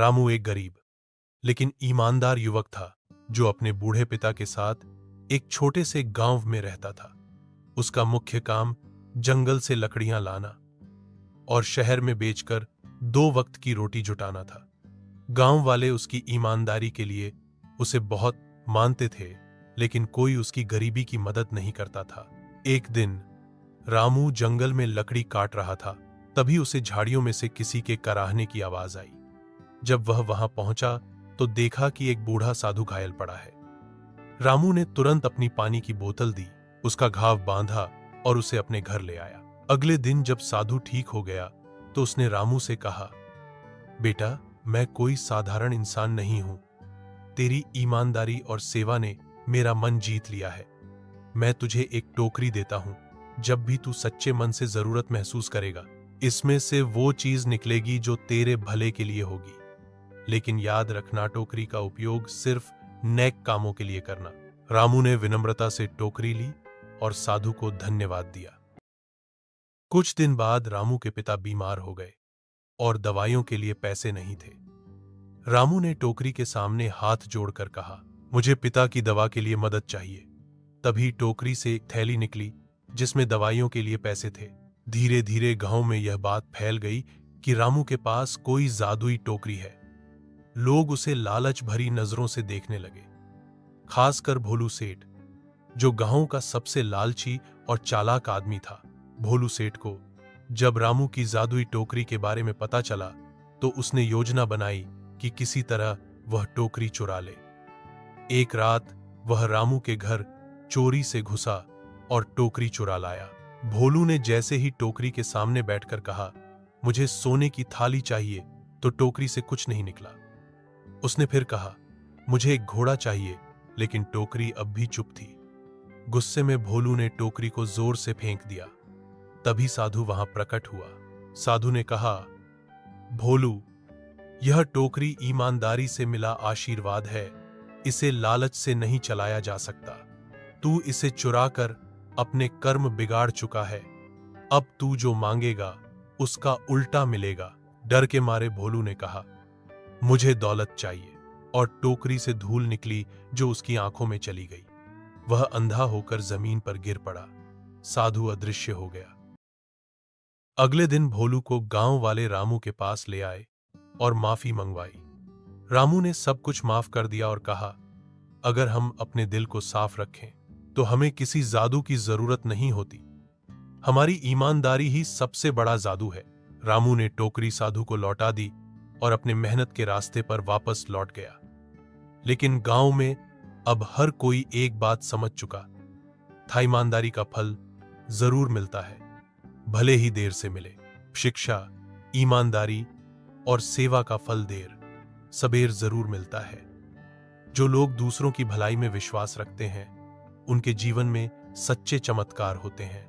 रामू एक गरीब लेकिन ईमानदार युवक था जो अपने बूढ़े पिता के साथ एक छोटे से गांव में रहता था। उसका मुख्य काम जंगल से लकड़ियां लाना और शहर में बेचकर 2 वक्त की रोटी जुटाना था। गांव वाले उसकी ईमानदारी के लिए उसे बहुत मानते थे, लेकिन कोई उसकी गरीबी की मदद नहीं करता था। एक दिन रामू जंगल में लकड़ी काट रहा था, तभी उसे झाड़ियों में से किसी के कराहने की आवाज आई। जब वह वहां पहुंचा तो देखा कि एक बूढ़ा साधु घायल पड़ा है। रामू ने तुरंत अपनी पानी की बोतल दी, उसका घाव बांधा और उसे अपने घर ले आया। अगले दिन जब साधु ठीक हो गया तो उसने रामू से कहा, बेटा, मैं कोई साधारण इंसान नहीं हूं। तेरी ईमानदारी और सेवा ने मेरा मन जीत लिया है। मैं तुझे एक टोकरी देता हूं। जब भी तू सच्चे मन से जरूरत महसूस करेगा, इसमें से वो चीज निकलेगी जो तेरे भले के लिए होगी। लेकिन याद रखना, टोकरी का उपयोग सिर्फ नेक कामों के लिए करना। रामू ने विनम्रता से टोकरी ली और साधु को धन्यवाद दिया। कुछ दिन बाद रामू के पिता बीमार हो गए और दवाइयों के लिए पैसे नहीं थे। रामू ने टोकरी के सामने हाथ जोड़कर कहा, मुझे पिता की दवा के लिए मदद चाहिए। तभी टोकरी से एक थैली निकली जिसमें दवाइयों के लिए पैसे थे। धीरे धीरे गांव में यह बात फैल गई कि रामू के पास कोई जादुई टोकरी है। लोग उसे लालच भरी नजरों से देखने लगे, खासकर भोलू सेठ, जो गांव का सबसे लालची और चालाक आदमी था। भोलू सेठ को जब रामू की जादुई टोकरी के बारे में पता चला तो उसने योजना बनाई कि किसी तरह वह टोकरी चुरा ले। एक रात वह रामू के घर चोरी से घुसा और टोकरी चुरा लाया। भोलू ने जैसे ही टोकरी के सामने बैठकर कहा, मुझे सोने की थाली चाहिए, तो टोकरी से कुछ नहीं निकला। उसने फिर कहा, मुझे एक घोड़ा चाहिए, लेकिन टोकरी अब भी चुप थी। गुस्से में भोलू ने टोकरी को जोर से फेंक दिया। तभी साधु वहां प्रकट हुआ। साधु ने कहा, भोलू, यह टोकरी ईमानदारी से मिला आशीर्वाद है। इसे लालच से नहीं चलाया जा सकता। तू इसे चुराकर अपने कर्म बिगाड़ चुका है। अब तू जो मांगेगा उसका उल्टा मिलेगा। डर के मारे भोलू ने कहा, मुझे दौलत चाहिए, और टोकरी से धूल निकली जो उसकी आंखों में चली गई। वह अंधा होकर जमीन पर गिर पड़ा। साधु अदृश्य हो गया। अगले दिन भोलू को गांव वाले रामू के पास ले आए और माफी मंगवाई। रामू ने सब कुछ माफ कर दिया और कहा, अगर हम अपने दिल को साफ रखें तो हमें किसी जादू की जरूरत नहीं होती। हमारी ईमानदारी ही सबसे बड़ा जादू है। रामू ने टोकरी साधु को लौटा दी और अपने मेहनत के रास्ते पर वापस लौट गया। लेकिन गांव में अब हर कोई एक बात समझ चुका था, ईमानदारी का फल जरूर मिलता है, भले ही देर से मिले। शिक्षा, ईमानदारी और सेवा का फल देर सबेर जरूर मिलता है। जो लोग दूसरों की भलाई में विश्वास रखते हैं, उनके जीवन में सच्चे चमत्कार होते हैं।